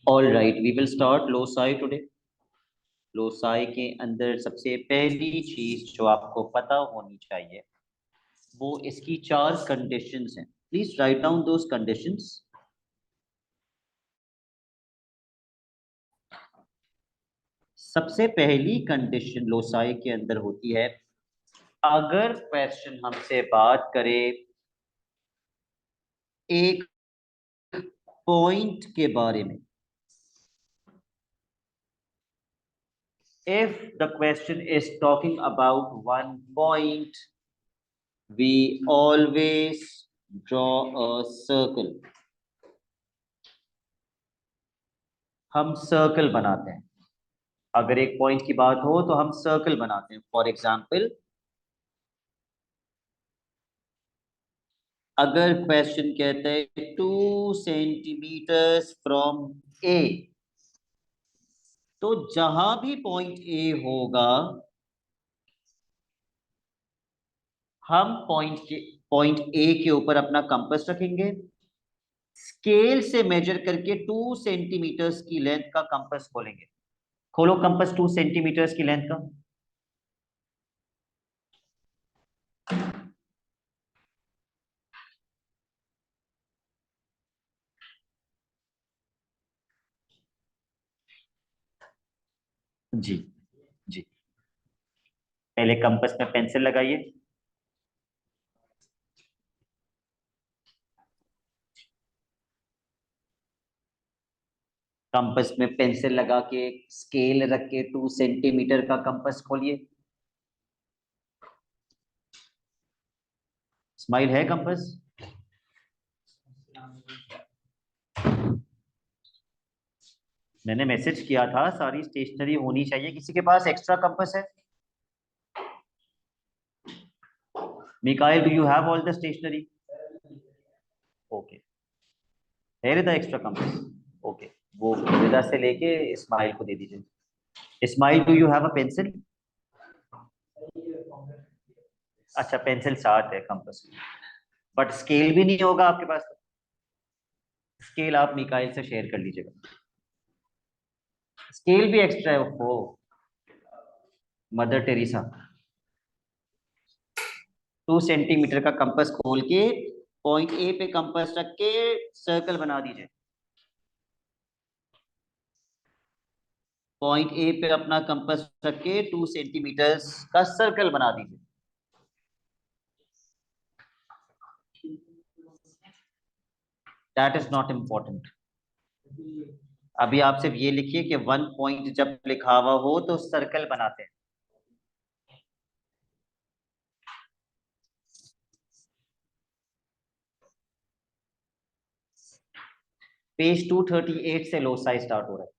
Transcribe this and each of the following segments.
All right, we will start loci today. Loci के अंदर सबसे पहली चीज जो आपको पता होनी चाहिए वो इसकी चार कंडीशंस हैं। Please write down those conditions. सबसे पहली कंडीशन लोसाई के अंदर होती है, अगर क्वेश्चन हमसे बात करे एक पॉइंट के बारे में, if the question is talking about one point, we always draw a circle। हम सर्कल बनाते हैं। अगर एक पॉइंट की बात हो तो हम सर्कल बनाते हैं। फॉर एग्जाम्पल, अगर क्वेश्चन कहता है 2 सेंटीमीटर्स फ्रॉम ए, तो जहां भी पॉइंट ए होगा हम पॉइंट ए के ऊपर अपना कंपास रखेंगे, स्केल से मेजर करके 2 सेंटीमीटर्स की लेंथ का कंपास खोलेंगे। खोलो कंपास 2 सेंटीमीटर्स की लेंथ का। जी जी, पहले कंपास में पेंसिल लगाइए। कंपास में पेंसिल लगा के स्केल रख के 2 सेंटीमीटर का कंपास खोलिए। स्माइल है कंपास? मैंने मैसेज किया था सारी स्टेशनरी होनी चाहिए। किसी के पास एक्स्ट्रा कंपास है? Mikail, do you have all the stationery? Okay, where is the extra compass? Okay, वो विदा से लेके इस्माइल को दे दीजिए। Ismail, do you have a pencil? अच्छा, पेंसिल साथ है कंपास, बट स्केल भी नहीं होगा आपके पास। स्केल आप मिकाइल से शेयर कर लीजिएगा। स्केल भी एक्स्ट्रा है वो। मदर टेरेसा, 2 सेंटीमीटर का कंपास खोल के पॉइंट ए पे कंपास रख के सर्कल बना दीजिए। पॉइंट ए पे अपना कंपास रख के 2 सेंटीमीटर का सर्कल बना दीजिए। That is not important. अभी आप सिर्फ ये लिखिए कि 1 पॉइंट जब लिखा हुआ हो तो सर्कल बनाते हैं। पेज 238 से लोसाई स्टार्ट हो रहा है।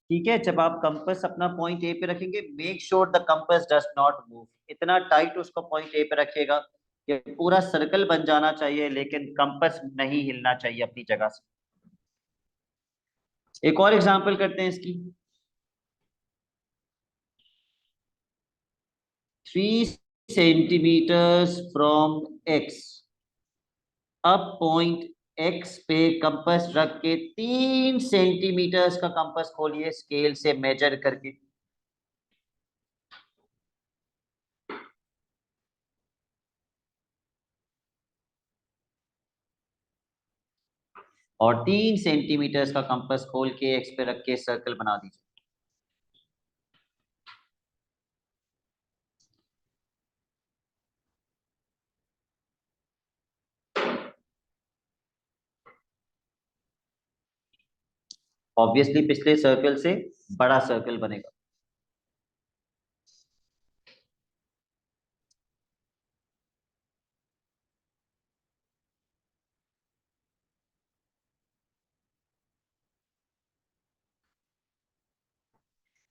ठीक है, जब आप कंपास अपना पॉइंट ए पे रखेंगे, make sure the compass does not move. इतना टाइट उसको पॉइंट ए पे रखिएगा कि पूरा सर्कल बन जाना चाहिए, लेकिन कंपास नहीं हिलना चाहिए अपनी जगह से। एक और एग्जांपल करते हैं इसकी। 3 सेंटीमीटर्स फ्रॉम एक्स। अब पॉइंट एक्स पे कंपास रख के 3 सेंटीमीटर्स का कंपास खोलिए स्केल से मेजर करके। और 3 सेंटीमीटर्स का कंपास खोल के एक्स पे रख के सर्कल बना दीजिए। ऑब्वियसली पिछले सर्कल से बड़ा सर्कल बनेगा।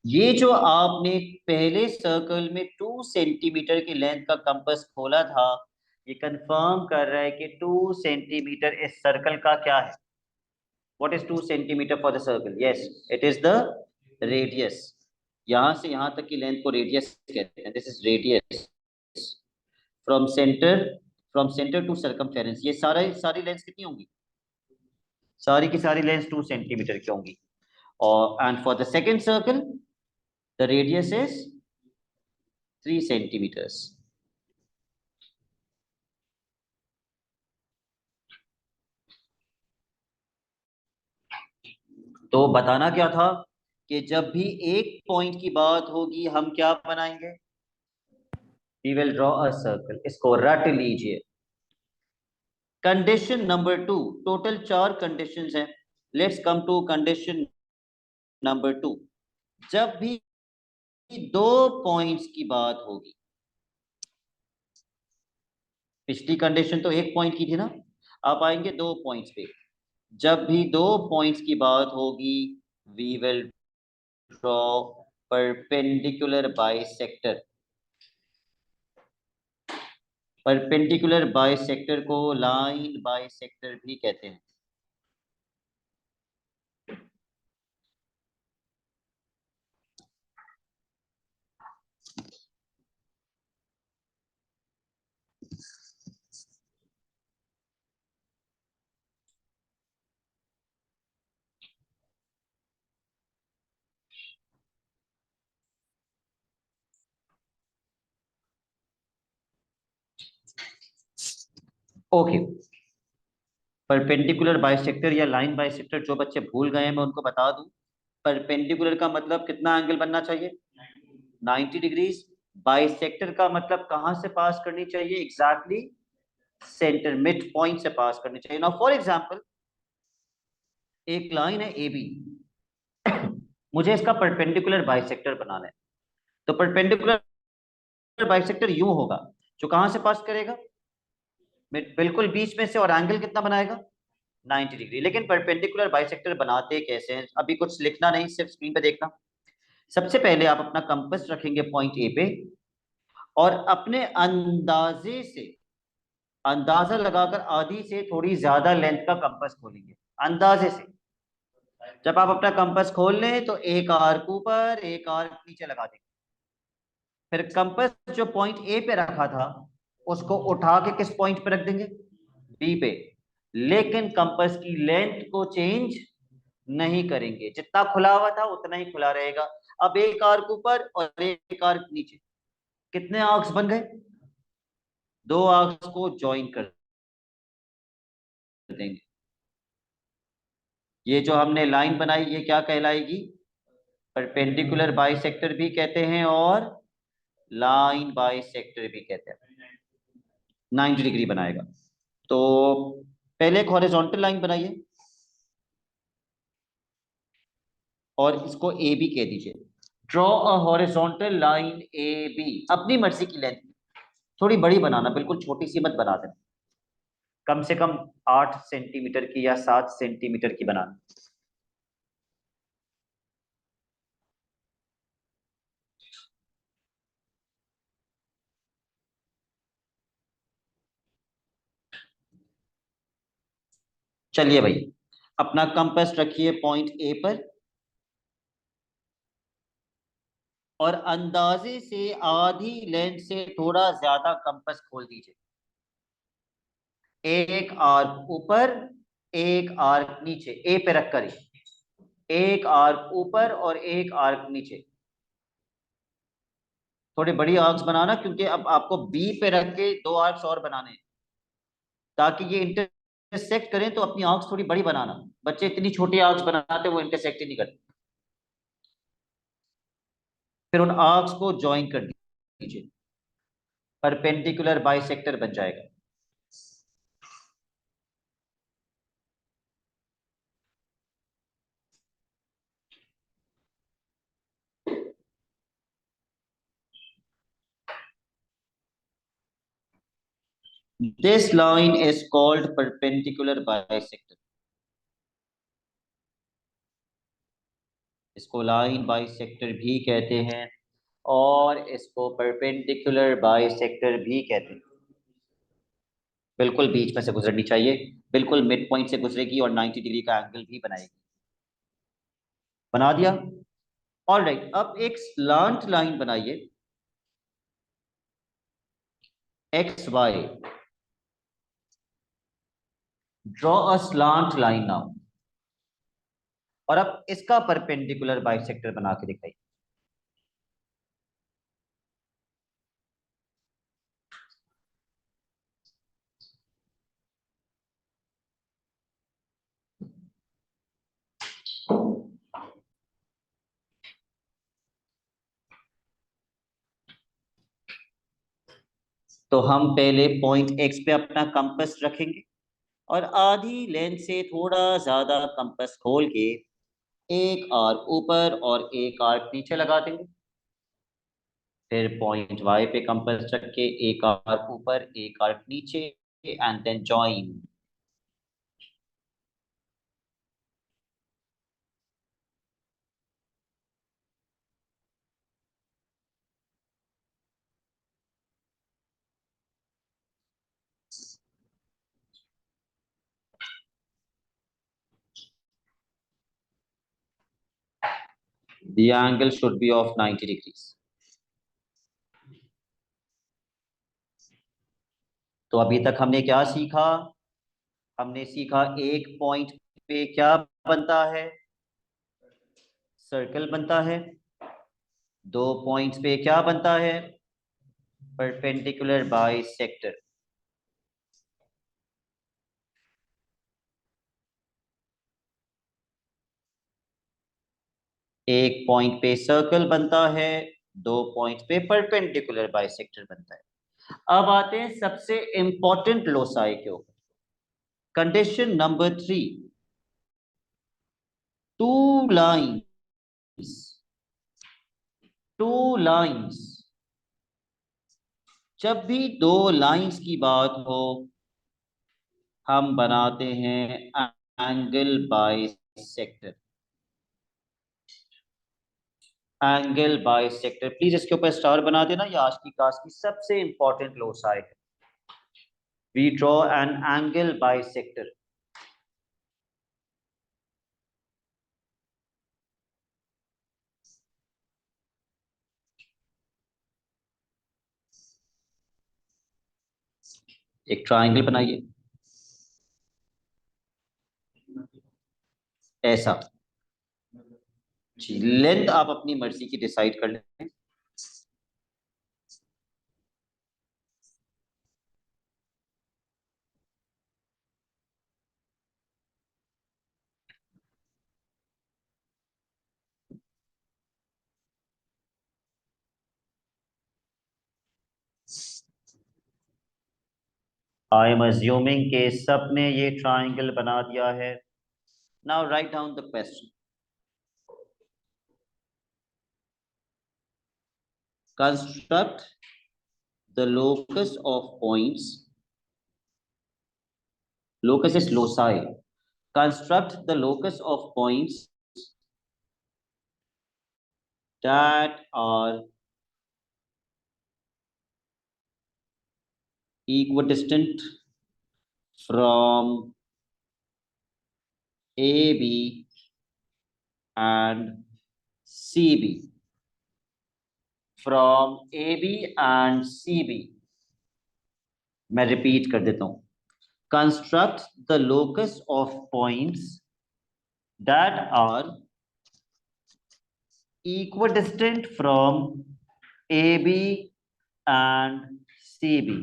ये जो आपने पहले सर्कल में 2 सेंटीमीटर की लेंथ का कंपास खोला था, ये कंफर्म कर रहा है कि 2 सेंटीमीटर इस सर्कल का क्या है। What is 2 centimeter for the circle? Yes, it is the radius. यहां से यहां तक की लेंथ को रेडियस कहते हैं, this is radius. From centre, from centre to circumference, ये सारी लेंथ कितनी होंगी? सारी की सारी लेंथ 2 सेंटीमीटर की होंगी। और and for the second circle the radius is 3 centimetres. तो बताना क्या था कि जब भी एक पॉइंट की बात होगी हम क्या बनाएंगे? We will draw a circle, इसको रट लीजिए। कंडीशन नंबर 2, टोटल 4 कंडीशंस हैं। Let's come to condition number 2। जब भी दो पॉइंट्स की बात होगी, पिछली कंडीशन तो एक पॉइंट की थी ना, अब आएंगे 2 पॉइंट्स पे। जब भी 2 पॉइंट्स की बात होगी we will draw perpendicular bisector. Perpendicular bisector को लाइन बाइसेक्टर भी कहते हैं। ओके, परपेंडिकुलर बाइसेक्टर या लाइन बाइसेक्टर जो बच्चे भूल गए हैं मैं उनको बता दूं। परपेंडिकुलर का मतलब कितना एंगल बनना चाहिए? 90 डिग्रीज। बाइसेक्टर का मतलब कहां से पास करनी चाहिए? एग्जैक्टली सेंटर मिड पॉइंट से पास करनी चाहिए। नाउ फॉर एग्जांपल, एक लाइन है ए बी, मुझे इसका परपेंडिकुलर बाइसेक्टर बनाना है। तो परपेंडिकुलर बाइसेक्टर यूं होगा, जो कहां से पास करेगा? बिल्कुल बीच में से, और एंगल कितना बनाएगा? 90 डिग्री। लेकिन परपेंडिकुलर बाइसेक्टर बनाते कैसे हैं? अभी कुछ लिखना नहीं, सिर्फ स्क्रीन पे देखना। सबसे पहले आप अपना कंपास रखेंगे पॉइंट ए पे, और अपने अंदाजे से, अंदाजा लगाकर आधी से थोड़ी ज्यादा लेंथ का कंपास खोलेंगे, अंदाजे से। जब आप अपना कंपास खोल लें तो एक आर्क ऊपर एक आर्क नीचे लगा देंगे। फिर कंपास जो पॉइंट ए पे रखा था उसको उठा के किस पॉइंट पे रख देंगे? बी पे। लेकिन कंपास की लेंथ को चेंज नहीं करेंगे, जितना खुला हुआ था उतना ही खुला रहेगा। अब एक आर्क ऊपर और एक आर्क नीचे, कितने आर्क्स बन गए? 2 आर्क्स को ज्वाइन कर देंगे। ये जो हमने लाइन बनाई ये क्या कहलाएगी? परपेंडिकुलर बाइसेक्टर भी कहते हैं और लाइन बाइसेक्टर भी कहते हैं। 90 डिग्री बनाएगा। तो पहले एक हॉरिजॉन्टल लाइन बनाइए और इसको ए बी कह दीजिए। Draw a horizontal line A B, अपनी मर्जी की लेंथ, थोड़ी बड़ी बनाना, बिल्कुल छोटी सी मत बना देना। कम से कम 8 सेंटीमीटर की या 7 सेंटीमीटर की बनाना। चलिए भाई, अपना कंपास रखिए पॉइंट ए पर, और अंदाजे से आधी लेंथ से थोड़ा ज्यादा कंपास खोल दीजिए। एक आर्क ऊपर एक आर्क नीचे, ए पे रखकर ही एक आर्क ऊपर और एक आर्क नीचे। थोड़ी बड़ी आर्क्स बनाना, क्योंकि अब आपको बी पे रख के 2 आर्क्स और बनाने हैं, ताकि ये इंटरसेक्ट करें। तो अपनी आर्क्स थोड़ी बड़ी बनाना, बच्चे इतनी छोटी आर्क्स बनाते वो इंटरसेक्ट ही नहीं करते। फिर उन आर्क्स को ज्वाइन कर दीजिए, परपेंडिकुलर बाइसेक्टर बन जाएगा। This line is called perpendicular bisector. इसको लाइन बाइसेक्टर भी कहते हैं और इसको परपेंडिकुलर बाइसेक्टर भी कहते हैं। बिल्कुल बीच में से गुजरनी चाहिए, बिल्कुल मिड पॉइंट से गुजरेगी और 90 डिग्री का एंगल भी बनाएगी। बना दिया? ऑलराइट, अब एक स्लांट लाइन बनाइए X Y, draw a slant line now, और अब इसका परपेंडिकुलर बाइसेक्टर बना के दिखाइए। तो हम पहले पॉइंट एक्स पे अपना कंपास रखेंगे और आधी लेंथ से थोड़ा ज्यादा कंपास खोल के एक आर्क ऊपर और एक आर्क नीचे लगा देंगे। फिर पॉइंट वाई पे कंपास रख के एक आर्क ऊपर एक आर्क नीचे, and then join. The angle should be of 90 degrees. तो अभी तक हमने क्या सीखा? हमने सीखा एक पॉइंट पे क्या बनता है, सर्कल बनता है। दो पॉइंट्स पे क्या बनता है, परपेंडिकुलर बाइसेक्टर। एक पॉइंट पे सर्कल बनता है, दो पॉइंट पे परपेंडिकुलर बाइसेक्टर बनता है। अब आते हैं सबसे इंपॉर्टेंट लोसाई के ऊपर। Condition number 3, two lines, two lines, जब भी दो लाइंस की बात हो हम बनाते हैं angle bisector. Angle bisector, please इसके ऊपर स्टार बना देना, ये आज की क्लास की सबसे इंपॉर्टेंट लोसाई है। We draw an angle bisector. एक ट्राइंगल बनाइए ऐसा जी, लेंथ आप अपनी मर्जी की डिसाइड कर लें। आई एम अज्यूमिंग के सबने ये ट्राइंगल बना दिया है। Now write down the question. Construct the locus of points, locus is loci. Construct the locus of points that are equidistant from AB and CB. From AB and CB. मैं repeat कर देता हूं। Construct the locus of points that are equidistant from AB and CB.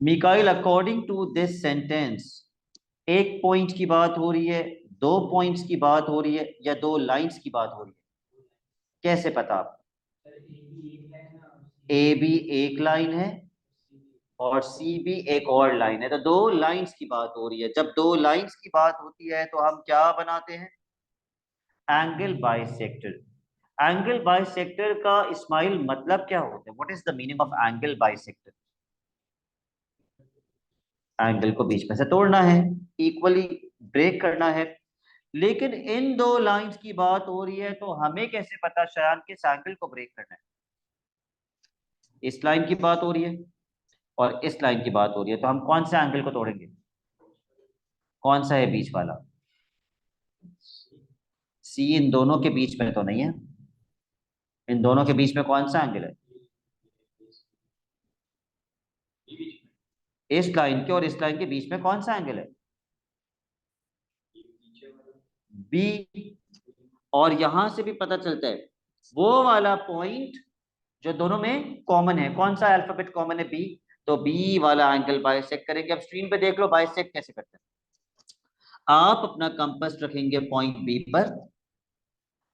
Mikail, according to this sentence, एक point की बात हो रही है, दो पॉइंट्स की बात हो रही है, या दो लाइंस की बात हो रही है? कैसे पता आप? ए बी एक लाइन है और सी बी एक और लाइन है, तो दो लाइंस की बात हो रही है। जब दो लाइंस की बात होती है तो हम क्या बनाते हैं? Angle bisector. एंगल बाइसेक्टर का इस्माइल मतलब क्या होता है? What is the meaning of angle bisector? Angle को बीच में से तोड़ना है, इक्वली ब्रेक करना है। लेकिन इन दो लाइंस की बात हो रही है तो हमें कैसे पता शयान किस एंगल को ब्रेक करना है? इस लाइन की बात हो रही है और इस लाइन की बात हो रही है, तो हम कौन से एंगल को तोड़ेंगे? कौन सा है बीच वाला? सी इन दोनों के बीच में तो नहीं है। इन दोनों के बीच में कौन सा एंगल है? इस लाइन के और इस लाइन के बीच में कौन सा एंगल है? बी। और यहां से भी पता चलता है वो वाला पॉइंट जो दोनों में कॉमन है। कौन सा अल्फाबेट कॉमन है? बी। तो बी वाला एंगल बाइसेक्ट करेंगे। अब स्क्रीन पे देख लो बाइसेक्ट कैसे करते हैं। आप अपना कंपास रखेंगे पॉइंट बी पर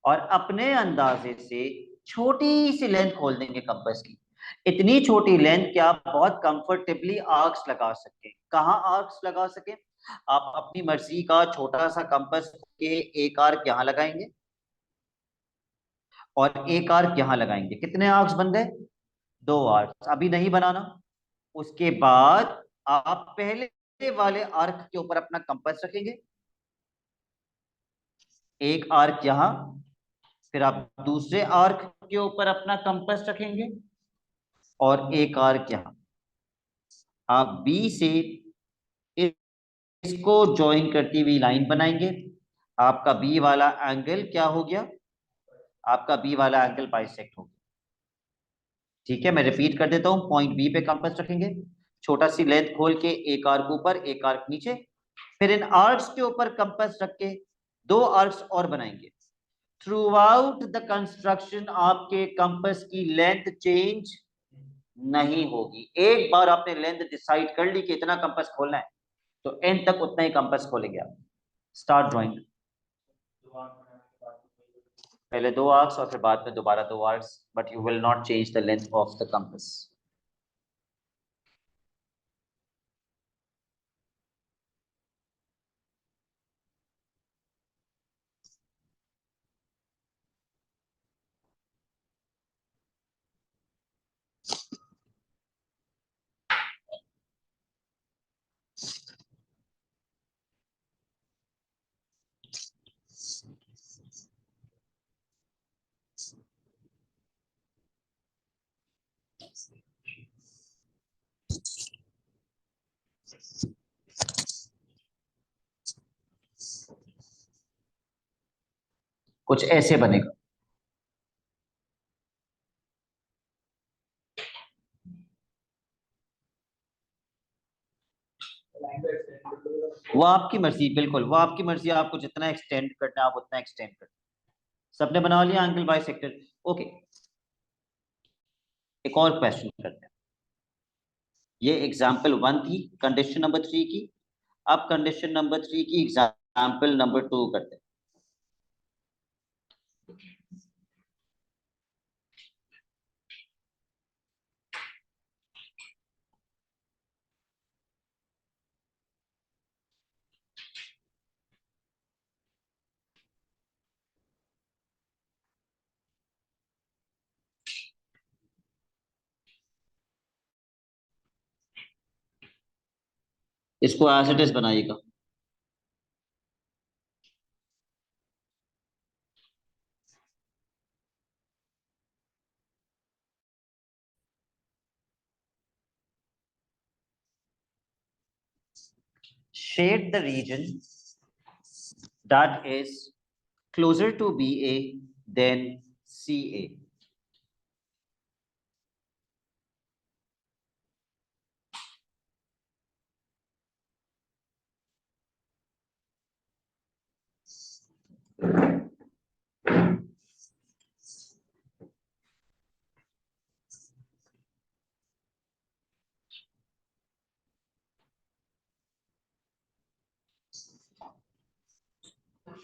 और अपने अंदाजे से छोटी सी लेंथ खोल देंगे कंपास की। इतनी छोटी लेंथ कि आप बहुत कंफर्टेबली आर्क्स लगा सकें। कहाँ आर्क्स लगा सकें? आप अपनी मर्जी का छोटा सा कंपास के एक आर्क यहाँ लगाएंगे और एक आर्क यहाँ लगाएंगे। कितने आर्क्स बन गए? दो आर्क्स। अभी नहीं बनाना। उसके बाद आप पहले वाले आर्क के ऊपर अपना कंपास रखेंगे, एक आर्क यहां, फिर आप दूसरे आर्क के ऊपर अपना कंपास रखेंगे और एक आर्क यहां। आप बी से इसको ज्वाइन करती हुई लाइन बनाएंगे। आपका बी वाला एंगल क्या हो गया? आपका बी वाला एंगल बाइसेक्ट हो गया। ठीक है, मैं रिपीट कर देता हूं। पॉइंट बी पे कंपास रखेंगे, छोटा सी लेंथ खोल के एक आर्क ऊपर एक आर्क नीचे, फिर इन आर्क्स के ऊपर कंपास रख के दो आर्क्स और बनाएंगे। थ्रू आउट द कंस्ट्रक्शन आपके कंपास की लेंथ चेंज नहीं होगी। एक बार आपने लेंथ डिसाइड कर ली कि इतना कंपास खोलना है तो एंड तक उतना ही कंपास खोलेंगे आप। Start drawing. पहले दो आर्क्स और फिर बाद में दोबारा दो arcs, but you will not change the length of the compass. कुछ ऐसे बनेगा। वो आपकी मर्जी, बिल्कुल वो आपकी मर्जी। आपको जितना एक्सटेंड करना है आप उतना एक्सटेंड कर। सबने बना लिया एंगल बाइसेक्टर? ओके, एक और क्वेश्चन करते हैं। ये एग्जाम्पल वन थी कंडीशन नंबर थ्री की। अब कंडीशन नंबर थ्री की एग्जाम्पल नंबर टू करते हैं। इसको एज इट इज बनाइएगा। Shade the region that is closer to BA than CA.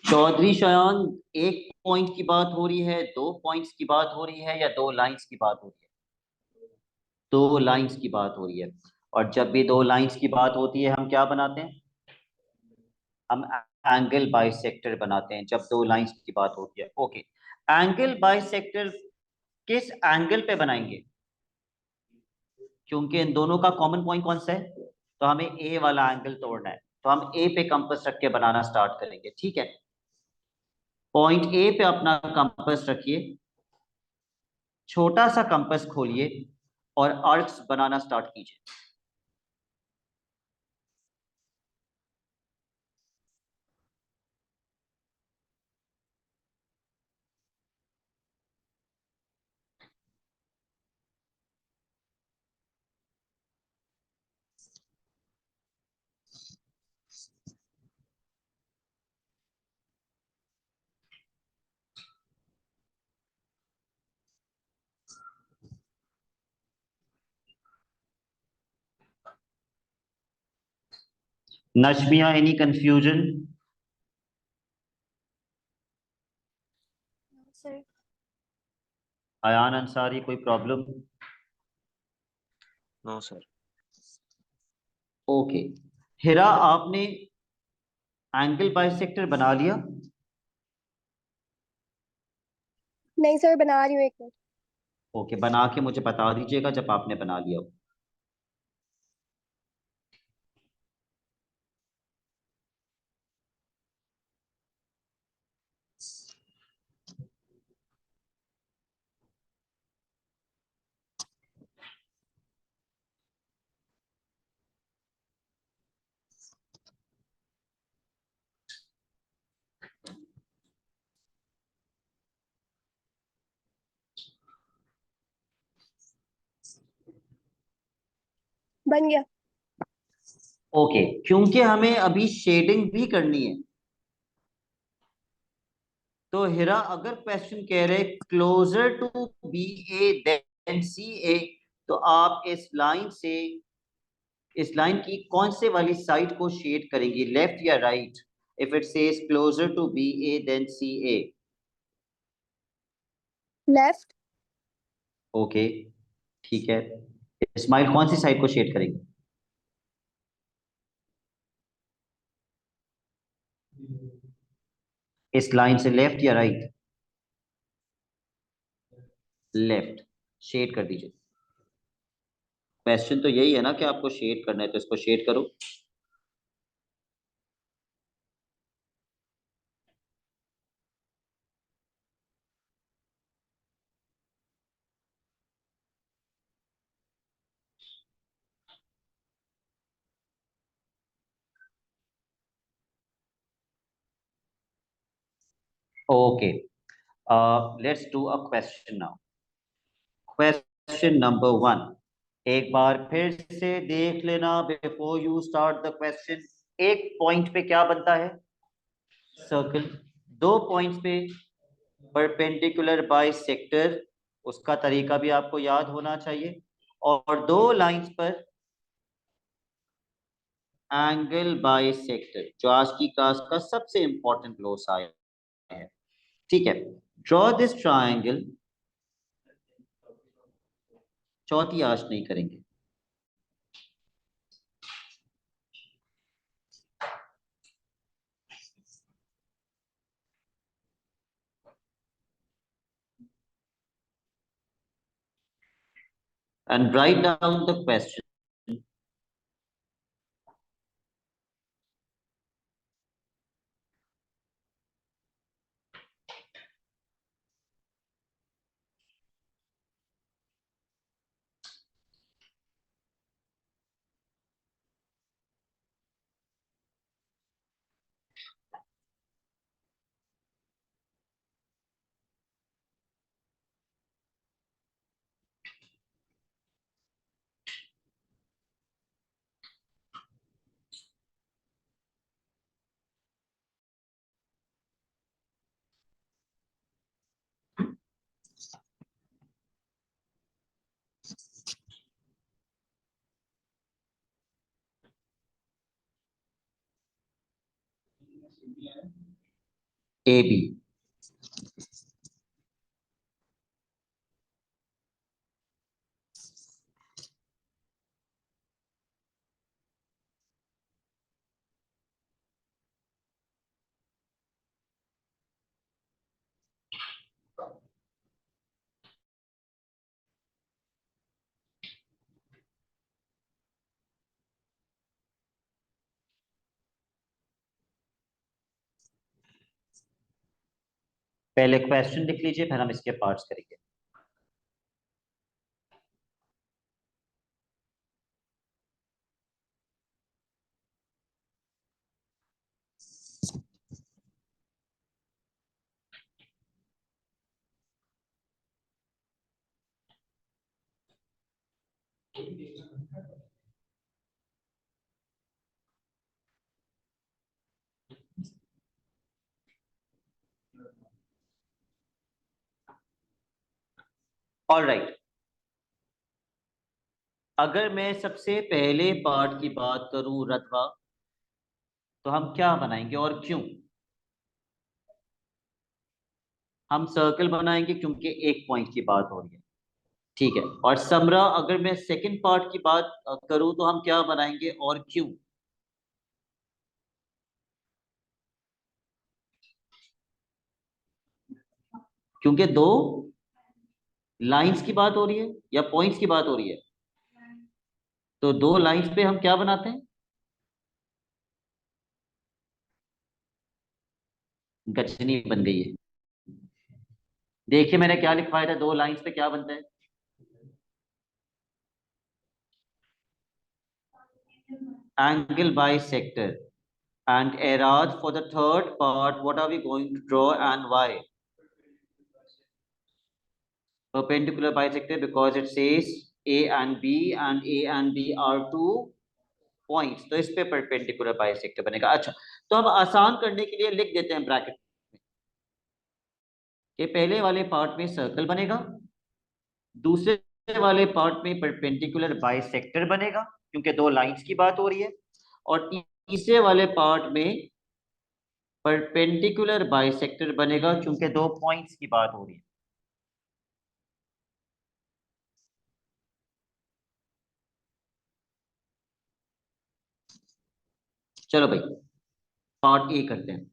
Chaudhary Shayan, एक पॉइंट की बात हो रही है, दो पॉइंट्स की बात हो रही है, या दो लाइंस की बात हो रही है? दो लाइंस की बात हो रही है। और जब भी दो लाइंस की बात होती है हम क्या बनाते हैं? हम एंगल बाइसेक्टर बनाते हैं जब दो लाइंस की बात होती है। ओके, एंगल बाइसेक्टर किस एंगल पे बनाएंगे? क्योंकि इन दोनों का कॉमन पॉइंट कौन सा है, तो हमें ए वाला एंगल तोड़ना है। तो हम ए पे कंपास रख के बनाना स्टार्ट करेंगे। ठीक है, पॉइंट ए पे अपना कंपास रखिए, छोटा सा कंपास खोलिए और आर्क्स बनाना स्टार्ट कीजिए। Nashmiya, any confusion? Sir. Ayaan Ansari, कोई problem? No sir. Okay. Hira, आपने एंगल बाइसेक्टर बना लिया? नहीं सर, बना रही हूँ, एक मिनट। ओके, बना के मुझे बता दीजिएगा जब आपने बना लिया हो। बन गया। ओके, क्योंकि हमें अभी शेडिंग भी करनी है, तो हिरा अगर क्वेश्चन कह रहे closer to B A then C A, तो आप इस लाइन की कौन से वाली साइड को शेड करेंगी, लेफ्ट या right? If it says closer to B A then C A. Left. Okay, ठीक है। इस्माइल, कौन सी साइड को शेड करेंगे? इस लाइन से लेफ्ट या राइट? लेफ्ट। शेड कर दीजिए। क्वेश्चन तो यही है ना कि आपको शेड करना है, तो इसको शेड करो। Okay, let's do a question now. Question number 1, एक बार फिर से देख लेना before you start the question. एक पॉइंट पे क्या बनता है? सर्कल। दो पॉइंट्स पे परपेंडिकुलर बाय सेक्टर, उसका तरीका भी आपको याद होना चाहिए। और दो लाइंस पर एंगल बाय सेक्टर, जो आज की क्लास का सबसे इंपॉर्टेंट लॉस आया है। ठीक है, ड्रॉ दिस ट्रायंगल। चौथी आज नहीं करेंगे। And write down the question. A B. पहले क्वेश्चन लिख लीजिए, फिर हम इसके पार्ट्स करेंगे। ऑलराइट, अगर मैं सबसे पहले पार्ट की बात करूं रतवा, तो हम क्या बनाएंगे और क्यों? हम सर्कल बनाएंगे क्योंकि एक पॉइंट की बात हो रही है। ठीक है, और समरा अगर मैं सेकंड पार्ट की बात करूं तो हम क्या बनाएंगे और क्यों? क्योंकि दो लाइंस की बात हो रही है या पॉइंट्स की बात हो रही है। तो दो लाइंस पे हम क्या बनाते हैं? गजनी बन गई है। देखिए मैंने क्या लिखवाया था, दो लाइंस पे क्या बनता है? Angle bisector. And Erad, for the third part, what are we going to draw and why? Perpendicular bisector, because it says A and B, and A and B are two points. तो इस पे perpendicular bisector बनेगा। अच्छा, तो अब आसान करने के लिए लिख देते हैं ब्रैकेट में कि पहले वाले पार्ट में सर्कल बनेगा, दूसरे वाले पार्ट में परपेंडिकुलर बाइसेक्टर बनेगा क्योंकि दो लाइंस की बात हो रही है, और तीसरे वाले पार्ट में परपेंडिकुलर बाइसेक्टर बनेगा क्योंकि दो पॉइंट्स की बात हो रही है। चलो भाई, पार्ट ए करते हैं।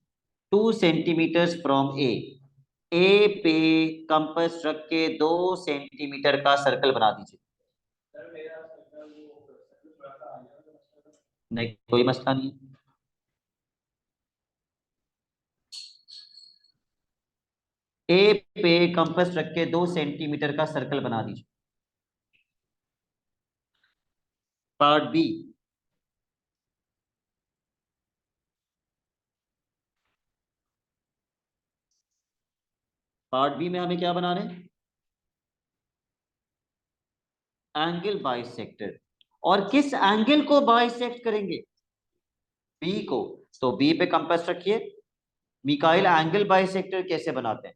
2 सेंटीमीटर फ्रॉम ए। ए पे कंपास रख के 2 सेंटीमीटर का सर्कल बना दीजिए। नहीं, कोई मसला नहीं है। ए पे कंपास रख के 2 सेंटीमीटर का सर्कल बना दीजिए। Part B. पार्ट बी में हमें क्या बनाना है? Angle bisector. और किस एंगल को बाइसेक्ट करेंगे? बी को। तो बी पे कंपास रखिए। मिकाइल, एंगल बाइसेक्टर कैसे बनाते हैं?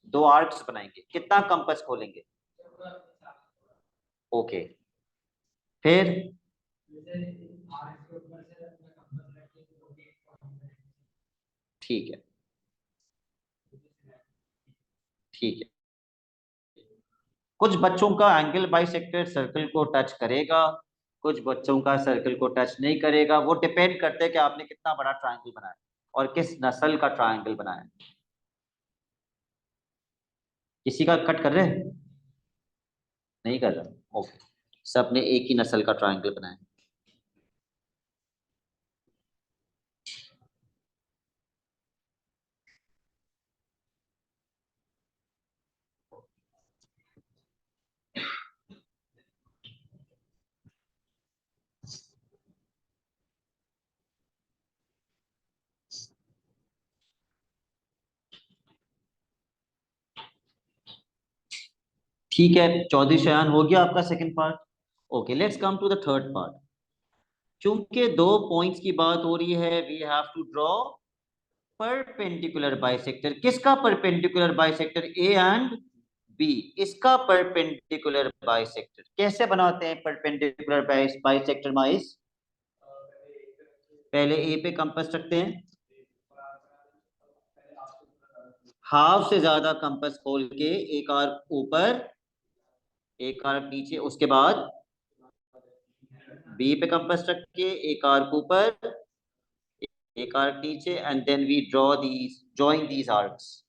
दो आर्क्स बनाएंगे। कितना कंपास खोलेंगे? ओके। फिर ठीक है, ठीक है। कुछ बच्चों का एंगल बाइसेक्टर सर्कल को टच करेगा, कुछ बच्चों का सर्कल को टच नहीं करेगा। वो डिपेंड करते हैं कि आपने कितना बड़ा ट्रायंगल बनाया और किस नस्ल का ट्रायंगल बनाया। किसी का कट कर रहे हैं? नहीं कर रहा, ओके। सबने एक ही नस्ल का ट्रायंगल बनाया। ठीक है चौधरी शयान, हो गया आपका second part. Okay, let's come to the third part. क्योंकि दो पॉइंट्स की बात हो रही है, we have to draw perpendicular bisector. किसका perpendicular bisector? A and B. इसका परपेंडिकुलर बाइसेक्टर कैसे बनाते हैं? परपेंडिकुलर बाइसेक्टर माइस, पहले ए पे कंपास रखते हैं, हाफ से ज्यादा कंपास खोल के एक आर्क ऊपर, एक आर्क नीचे, उसके बाद बी पे कंपास रख के एक आर्क ऊपर, एक आर्क नीचे, and then we draw these, join these arcs.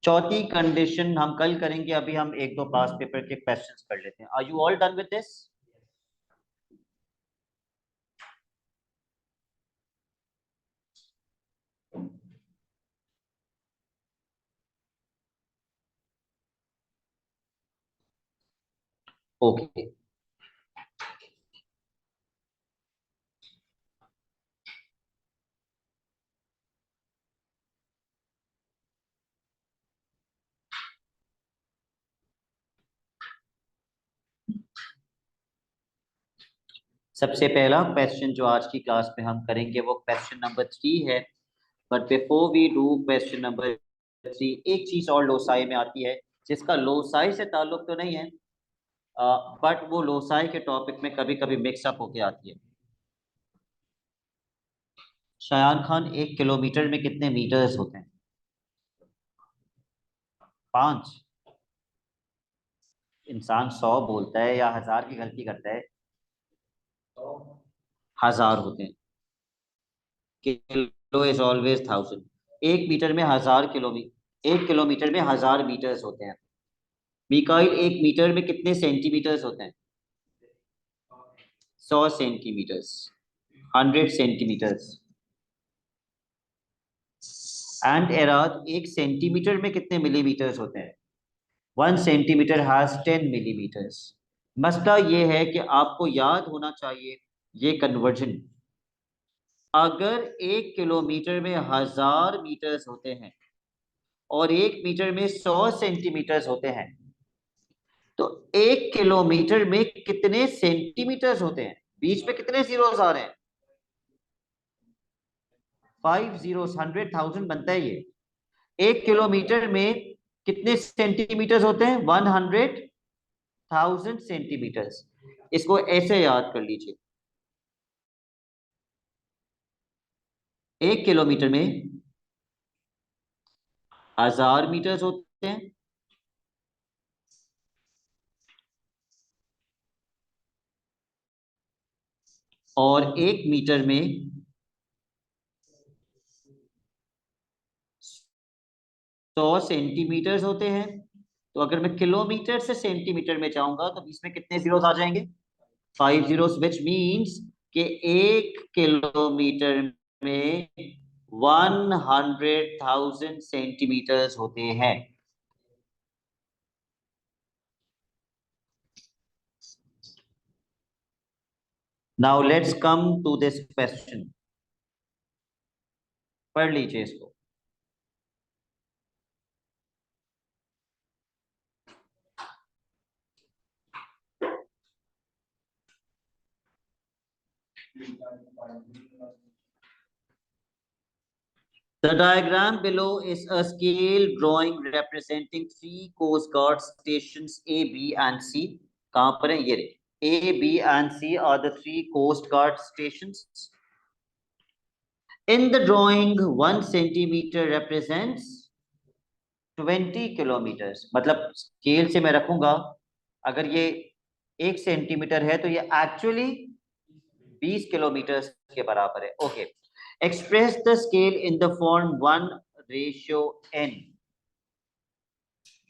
चौथी कंडीशन हम कल करेंगे, अभी हम एक दो पास पेपर के क्वेश्चंस कर लेते हैं। Are you all done with this? Okay. सबसे पहला क्वेश्चन जो आज की क्लास में हम करेंगे वो क्वेश्चन नंबर 3 है। But before we do question number 3, एक चीज और लोसाई में आती है जिसका लोसाई से ताल्लुक तो नहीं है, बट वो लोसाई के टॉपिक में कभी कभी मिक्सअप होके आती है। शायान खान, 1 किलोमीटर में कितने मीटर्स होते हैं? 5। इंसान 100 बोलता है या 1000 की गलती करता है? 1000 होते हैं। Kilo is always 1000। 1 मीटर में 1000 किलोमीटर, 1 किलोमीटर में 1000 मीटर्स होते हैं। मिकाइल, 1 मीटर में कितने सेंटीमीटर्स होते हैं? 100 सेंटीमीटर्स, 100 सेंटीमीटर्स। एंड एराद, 1 सेंटीमीटर में कितने मिलीमीटर्स होते हैं? 1 सेंटीमीटर हैज 10 मिलीमीटर्स। मसला ये है कि आपको याद होना चाहिए ये कन्वर्जन। अगर 1 किलोमीटर में 1000 मीटर्स होते हैं और 1 मीटर में 100 सेंटीमीटर्स होते हैं, तो 1 किलोमीटर में कितने सेंटीमीटर्स होते हैं? बीच में कितने जीरोस आ रहे हैं? 5 जीरोस, 100,000 बनता है ये। 1 किलोमीटर में कितने सेंटीमीटर्स होते हैं? 100,000 सेंटीमीटर्स। इसको ऐसे याद कर लीजिए, 1 किलोमीटर में 1000 मीटर्स होते हैं और 1 मीटर में 100 सेंटीमीटर्स होते हैं। तो अगर मैं किलोमीटर से सेंटीमीटर में जाऊंगा तो इसमें कितने जीरोस आ जाएंगे? 5 जीरोस, विच मीन्स कि 1 किलोमीटर में 100,000 सेंटीमीटर्स होते हैं। Now let's come to this question. पढ़ लीजिए इसको। The diagram below is a scale drawing representing 3 Coast Guard stations A, B and C. कहाँ पर है ये? A, B and C are the 3 Coast Guard stations. In the drawing, 1 centimeter represents 20 kilometers. मतलब scale से मैं रखूंगा, अगर ये 1 सेंटीमीटर है तो ये एक्चुअली 20 किलोमीटर के बराबर है। Okay, express the scale in the form 1:n।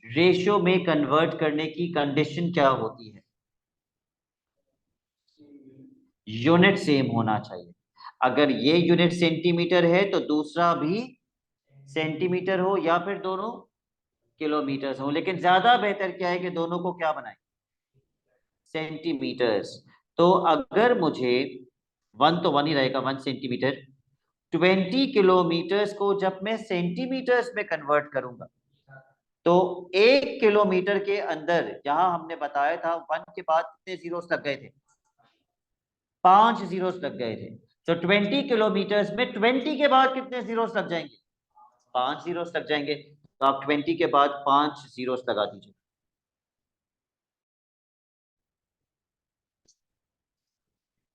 Ratio में कन्वर्ट करने की कंडीशन क्या होती है? यूनिट सेम होना चाहिए। अगर ये यूनिट सेंटीमीटर है तो दूसरा भी सेंटीमीटर हो, या फिर दोनों किलोमीटर हो, लेकिन ज्यादा बेहतर क्या है कि दोनों को क्या बनाए? सेंटीमीटर्स। तो अगर मुझे 1 तो 1 ही रहेगा, 1 सेंटीमीटर। 20 किलोमीटर्स को जब मैं सेंटीमीटर्स में कन्वर्ट करूंगा तो 1 किलोमीटर के अंदर, जहां हमने बताया था 1 के बाद कितने जीरोस लग गए थे? 5 जीरोस लग गए थे। तो 20 किलोमीटर्स में 20 के बाद कितने जीरोस लग जाएंगे? 5 जीरोस लग जाएंगे। तो आप 20 के बाद 5 जीरोस लगा दीजिए।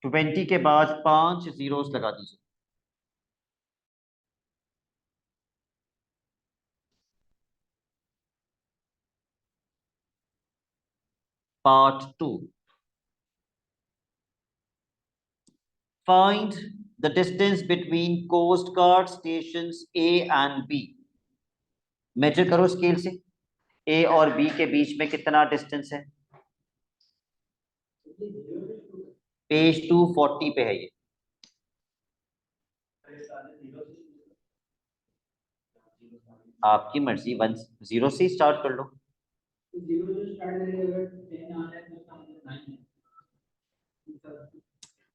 20 के बाद 5 जीरोस लगा दीजिए। Part 2, find the distance between coast guard stations A and B. Measure करो स्केल से, ए और बी के बीच में कितना डिस्टेंस है? पेज 240 पे है ये। आपकी मर्जी, 10 से स्टार्ट कर लो।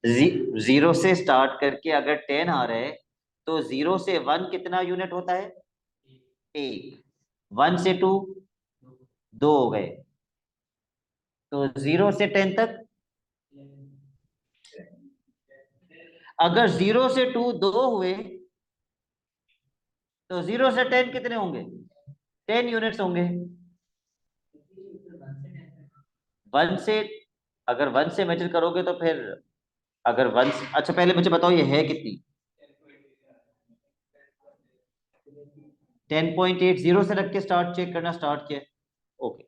जीरो से स्टार्ट करके अगर 10 आ रहा है तो 0 से 1 कितना यूनिट होता है? 1। 1 से 2 2 हो गए। तो 0 से 10 तक अगर 0 से 2 2 हुए तो 0 से 10 कितने होंगे? 10 यूनिट्स होंगे। 1 से, अगर 1 से मेजर करोगे तो फिर, अगर 1, अच्छा पहले मुझे बताओ ये है कितनी? 10.8, 0 से रख के स्टार्ट चेक करना स्टार्ट किया। Okay,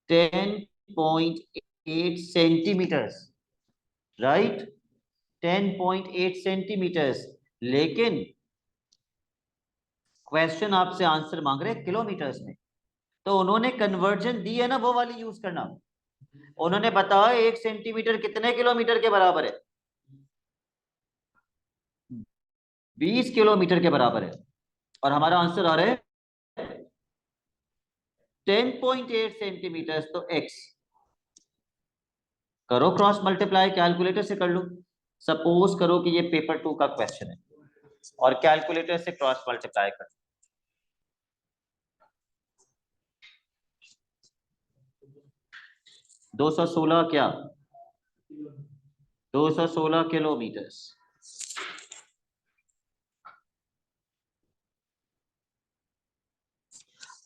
10.8 centimetres, right, 10.8 centimetres. लेकिन क्वेश्चन आपसे आंसर मांग रहे हैं किलोमीटर्स में, तो उन्होंने कन्वर्जन दी है ना, वो वाली यूज करना। उन्होंने बताया 1 सेंटीमीटर कितने किलोमीटर के बराबर है? 20 किलोमीटर के बराबर है। और हमारा आंसर आ रहा है 10.8 सेंटीमीटर, तो x। करो क्रॉस मल्टीप्लाई, कैलकुलेटर से कर लो। सपोज करो कि ये पेपर 2 का क्वेश्चन है और कैलकुलेटर से क्रॉस मल्टीप्लाई कर। 216 क्या? 216 किलोमीटर।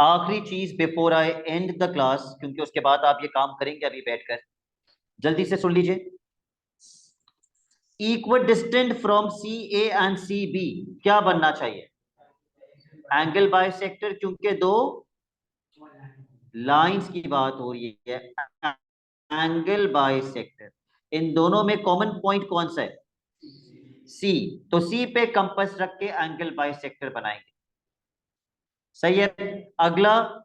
आखिरी चीज before I and the class, क्योंकि उसके बाद आप ये काम करेंगे अभी बैठकर, जल्दी से सुन लीजिए। Equal distant from C A and C B क्या बनना चाहिए? एंगल बाइसेक्टर, क्योंकि दो लाइंस की बात हो रही है। एंगल बाइसेक्टर, इन दोनों में कॉमन पॉइंट कौन सा है? सी। तो सी पे कंपास रख के एंगल बाइसेक्टर बनाएंगे। सही है। अगला,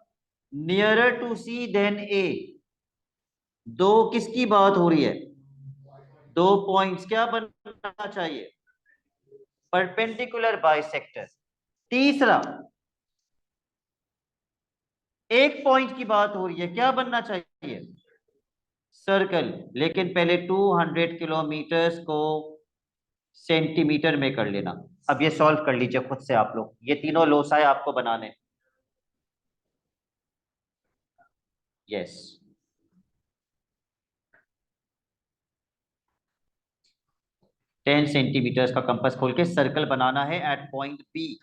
नियरर टू सी देन ए, दो किसकी बात हो रही है? दो पॉइंट्स क्या बनना चाहिए? Perpendicular bisector. तीसरा, एक पॉइंट की बात हो रही है, क्या बनना चाहिए? सर्कल। लेकिन पहले 200 किलोमीटर्स को सेंटीमीटर में कर लेना। अब ये सॉल्व कर लीजिए खुद से आप लोग, ये तीनों लोसाए आपको बनाने। यस, 10 सेंटीमीटर्स का कंपास खोल के सर्कल बनाना है एट पॉइंट बी।